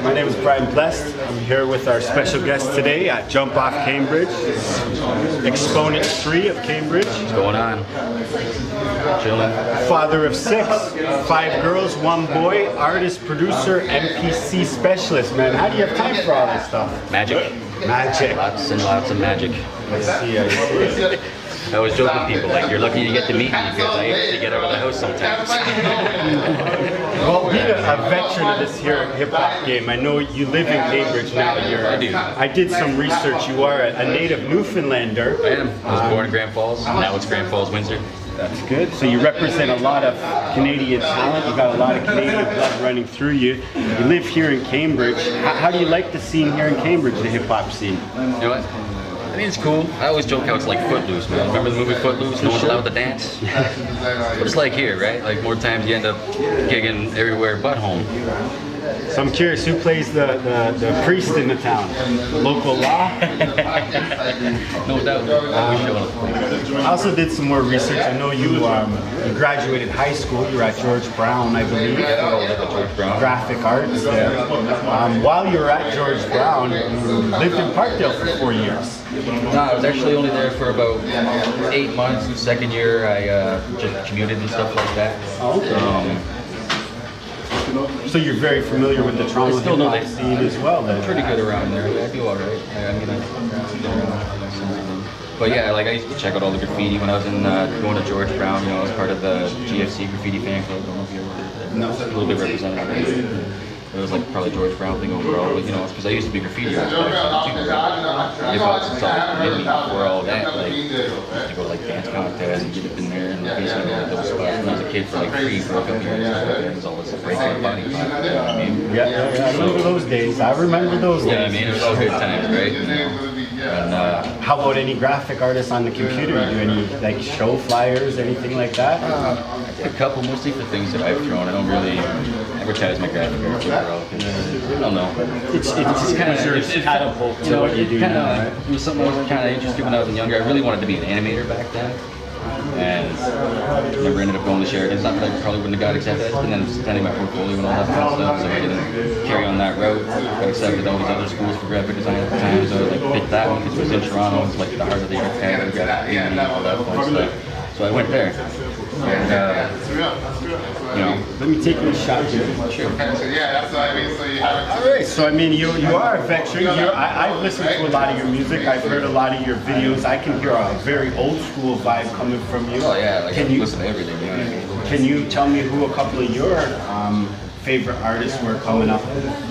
My name is Brian Blessed. I'm here with our special guest today at Jump Off Cambridge, Exponent 3 of Cambridge. What's going on? Chilling. Father of 6, 5 girls, 1 boy, artist, producer, MPC specialist. Man, how do you have time for all this stuff? Magic. Magic. Lots and lots of magic. I see. I always joke with people, like, you're lucky to get to meet me because I have to get out of the house sometimes. Well, being a veteran of this here hip-hop game, I know you live in Cambridge now. I do. I did some research. You are a native Newfoundlander. I am. I was born in Grand Falls. Now it's Grand Falls, Windsor. That's good. So you represent a lot of Canadian talent. You got a lot of Canadian blood running through you. You live here in Cambridge. How do you like the scene here in Cambridge, the hip-hop scene? You know what? I mean, it's cool. I always joke how it's like Footloose, man. Remember the movie Footloose? No one's allowed to dance? But it's like here, right? Like more times you end up gigging everywhere but home. So I'm curious, who plays the priest in the town? Local law? No doubt. I also did some more research. I know you graduated high school. You were at George Brown, I believe. George Brown. Graphic arts there. While you were at George Brown, you lived in Parkdale for 4 years. No, I was actually only there for about 8 months. The second year, I just commuted and stuff like that. Okay. So you're very familiar with the Toronto hip-hop scene as well, then? Pretty good around there. I do all right. But yeah, like I used to check out all the graffiti when I was in going to George Brown. You know, I was part of the GFC graffiti fan club. I don't know if you ever did that. No, a little bit representative. It was like probably George Brown thing overall, but you know, it's because I used to be graffiti artist back then too. Hip-hop since I was before all that, like, I used to go to like dance contests and get up in there and basically go to those spots when I was a kid for like free for a couple years. It was always like breaking body pop, you know what I mean? Yeah, I remember those days. I remember those days. Yeah, I mean, it was all good times, right? You know? And, how about any graphic artists on the computer? You do any like show flyers, anything like that? I did a couple, mostly for things that I've thrown. I don't really advertise my graphic art overall. I don't know. It's just kind of your catapult to what you do now, right? It was something I was kind of interested when I was younger. I really wanted to be an animator back then. And never ended up going to Sheridan. It's not that I probably wouldn't have got accepted. And then sending my portfolio and all that kind of stuff, so I didn't carry on that route. I accepted all these other schools for graphic design at the time, so I like picked that one because it was in Toronto. It's like the heart of the art tag, the graphic community, all that fun stuff. So I went there. And you know, let me take you a shot here. Sure. All right. So I mean, you are a veteran. I've listened to a lot of your music. I've heard a lot of your videos. I can hear a very old school vibe coming from you. Oh yeah, like can you listen to everything? You know what I mean? Can you tell me who a couple of your favorite artists were coming up?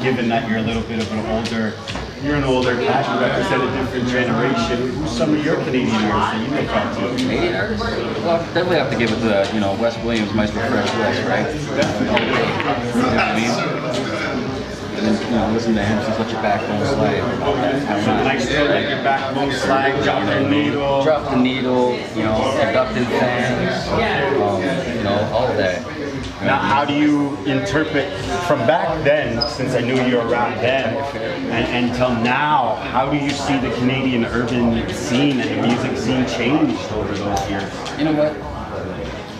Given that you're a little bit of an older. You're an older cat, you represent a different generation. Who's some of your Canadian artists that you look up to? Canadian artists? Well, definitely have to give it to, you know, Wes Williams, Maestro Fresh West, right? Definitely. You know what I mean? And then, you know, listen to him since Let Your Backbone Slide. Maestro, Let Your Backbone Slide, Drop the Needle. Drop the Needle, you know, Abducted Fans, you know, all of that. Now, how do you interpret from back then, since I knew you were around then, and until now, how do you see the Canadian urban scene and the music scene changed over those years? You know what?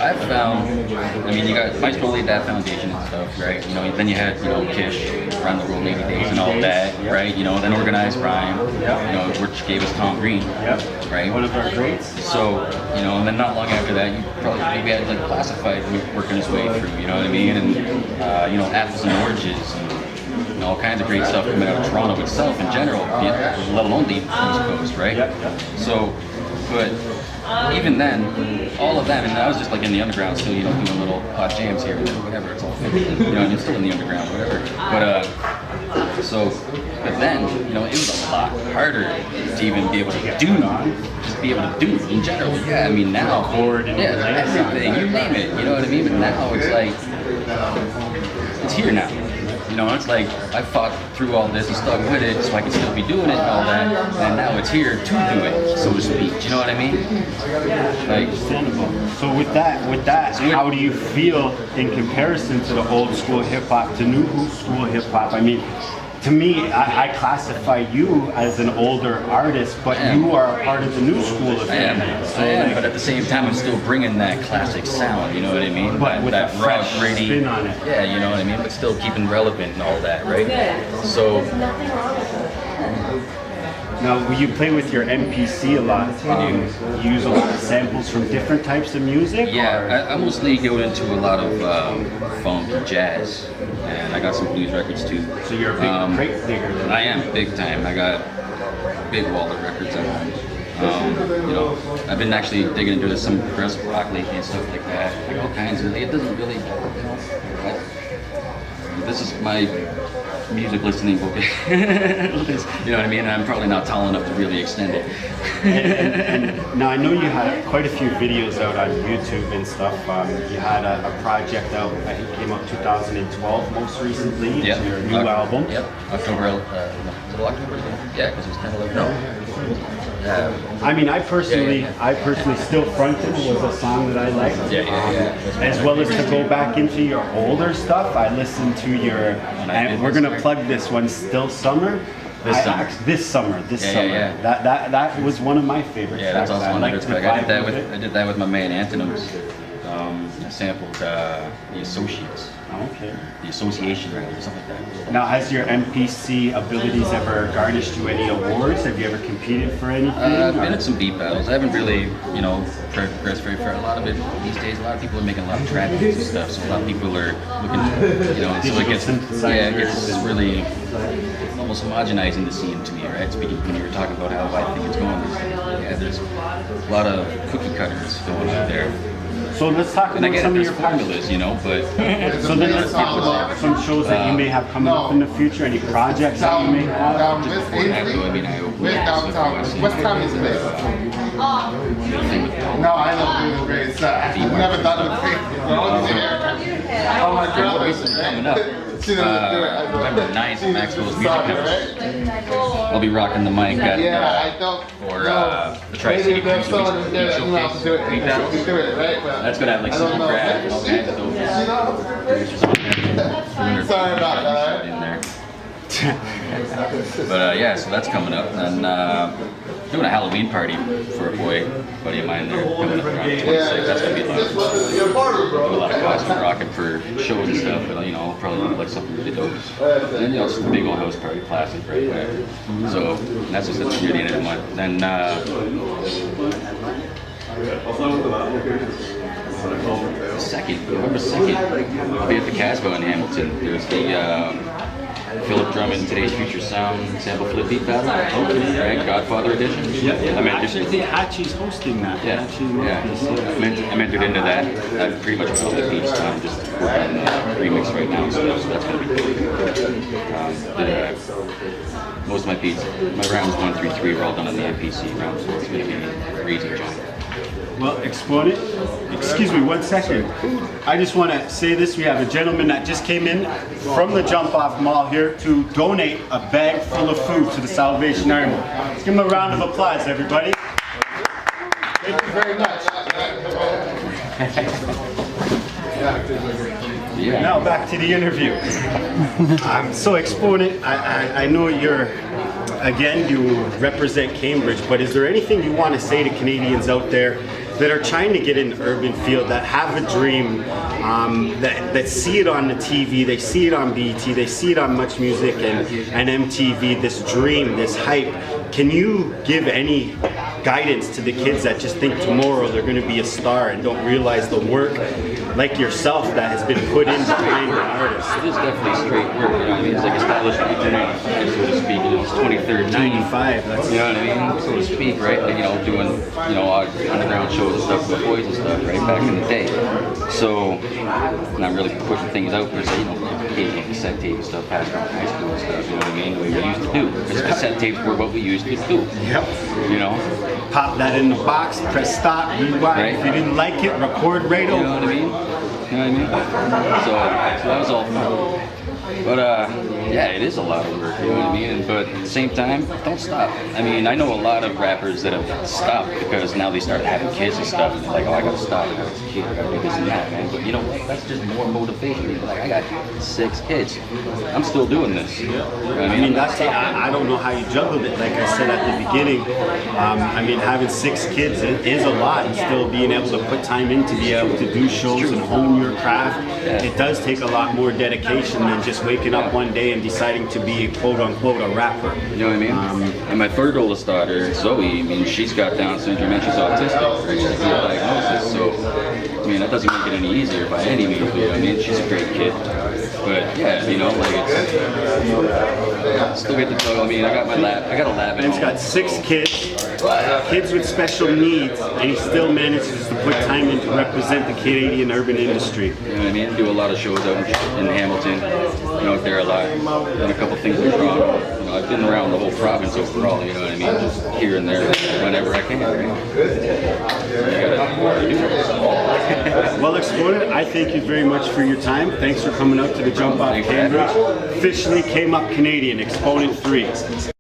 I've found, I mean, you got Maestro laid that foundation and stuff, right? You know, then you had, you know, Kish, Around the World 80 Days and all that, right? You know, then Organized Crime, you know, which gave us Tom Green, right? One of our greats. So, you know, and then not long after that, you probably maybe had like Classified working his way through, you know what I mean? And, you know, Apples and Oranges and, you know, all kinds of great stuff coming out of Toronto itself in general, let alone the East Coast, right? So, but even then, all of them, and I was just like in the underground still, you know, doing little hot jams here, whatever, it's all, you know, and you're still in the underground, whatever. But, but then, you know, it was a lot harder to even be able to do, just be able to do in general. Yeah, I mean, now, everything, you name it, you know what I mean? But now it's like, it's here now. You know, it's like I fought through all this and stuck with it so I can still be doing it and all that, and now it's here to do it, so to speak. Do you know what I mean? Like, understandable. So with that, how do you feel in comparison to the old school hip hop to new school hip hop? I mean, to me, I classify you as an older artist, but you are a part of the new school of I am, music. I am, but at the same time, I'm still bringing that classic sound. You know what I mean? But with that a fresh gritty spin on it. Yeah, you know what I mean. But still keeping relevant and all that, right? So. Now, you play with your MPC a lot. You use a lot of samples from different types of music? Yeah, I mostly go into a lot of funk and jazz, and I got some blues records too. So you're a big crate digger then? I am, big time. I got big wall of records at home. You know, I've been actually digging into some progressive rock lately and stuff like that. Like all kinds of, it doesn't really, this is my music listening book. You know what I mean? I'm probably not tall enough to really extend it. and now I know you had quite a few videos out on YouTube and stuff. You had a project out, I think came out 2012 most recently. Yep. Your new album. Yep. October, is it October? Yeah, because it was 10/11. No. I mean, I personally still fronted was a song that I liked. As well as to go back into your older stuff. I listened to your, and we're gonna plug this one, Still Summer. This summer. Yeah. That was one of my favorite tracks. That's also one of the tracks. I did that with my man Antonyms. I sampled The Associates. Okay. The Association, or something like that. Now, has your MPC abilities ever garnished you any awards? Have you ever competed for anything? I've been at some beat battles. I haven't really, progressed very far. A lot of it these days, a lot of people are making a lot of trap beats and stuff, so a lot of people are looking, so it gets really almost homogenizing the scene to me, right? Speaking when you were talking about how I think it's going, there's a lot of cookie cutters going on there. So let's talk about some of your formulas, but so then let's talk about some shows that you may have coming up in the future. Any projects that you may have? What time is it? No, I don't do the race. I've never done the race. Oh my God. November 9th, Maxwell's Music House. I'll be rocking the mic at the Tri-City Cruise Showcase. That's gonna have like some grab and all kinds of Sorry about that. in there. But so that's coming up, and doing a Halloween party for a buddy of mine there coming up around 26th. That's gonna be a lot of fun. Do a lot of costume rocking for shows and stuff, but probably look like something really dope. And then it's the big old house party, classic, right? Whatever. So that's just near the end of the month. Then November 2nd, I'll be at the Casbah in Hamilton. There's the Philip Drummond Today's Future Sound sample flip beat battle. Okay. Right, Godfather edition. Actually, I think Hachi's hosting that. I'm entered into that. I've pretty much built that beach. I'm just working on remix right now, so that's gonna be cool. Most of my beats, my rounds 1 through 3 are all done on the MPC round, so it's gonna be crazy junk. Well, Exponent, excuse me 1 second. I just want to say this. We have a gentleman that just came in from the Jump Off Mall here to donate a bag full of food to the Salvation Army. Let's give him a round of applause, everybody. Thank you very much. Now back to the interview. So Exponent, I know you represent Cambridge, but is there anything you want to say to Canadians out there that are trying to get in the urban field, that have a dream, that see it on the TV, they see it on BET, they see it on Much Music and MTV, this dream, this hype? Can you give any guidance to the kids that just think tomorrow they're going to be a star and don't realize the work, like yourself, that has been put in behind an artist? It is definitely straight work, It's like established 1995, so to speak, it's 23rd, 95, that's... You know what I mean? So to speak, right? Like, doing, underground shows and stuff with boys and stuff, right? Back in the day. So, not really pushing things out, per se, occasional cassette tape and stuff, passed around high school and stuff, you know what I mean? The way we used to do. Because cassette tapes were what we used to do. Yep. Pop that in the box, press stop, rewind. Right. If you didn't like it, record right over. You know what I mean? So that was all fun. But Yeah, it is a lot of work, you know what I mean? But at the same time, don't stop. I mean, I know a lot of rappers that have stopped because now they started having kids and stuff. And they're like, oh, I gotta stop. I got this kid. I gotta do this and that, man. But you know what? That's just more motivation. You're like, I got 6 kids. I'm still doing this. You know what I mean, that's I don't know how you juggled it. Like I said at the beginning, I mean, having 6 kids is a lot. And still being able to put time in to be able to do shows and hone your craft. It does take a lot more dedication than just waking up one day and deciding to be quote unquote a rapper. You know what I mean? And my third oldest daughter, Zoe, I mean, she's got Down syndrome and she's autistic, right? She's got a diagnosis. So, I mean, that doesn't make it any easier by any means. But, you know what I mean? She's a great kid. But yeah, you know, like it's still get the juggle. I mean, I got a lab at It's home. got 6 kids with special needs, and he still manages to put time in to represent the Canadian urban industry. You know what I mean? Do a lot of shows out in Hamilton. You know, there a lot. Done a couple things in Toronto. You know, I've been around the whole province overall. You know what I mean? Just here and there, whenever I can. Right? You gotta do it. Well, Exponent, I thank you very much for your time. Thanks for coming out to the Jump Off Cambridge. Officially CameUp Canadian, Exponent 3.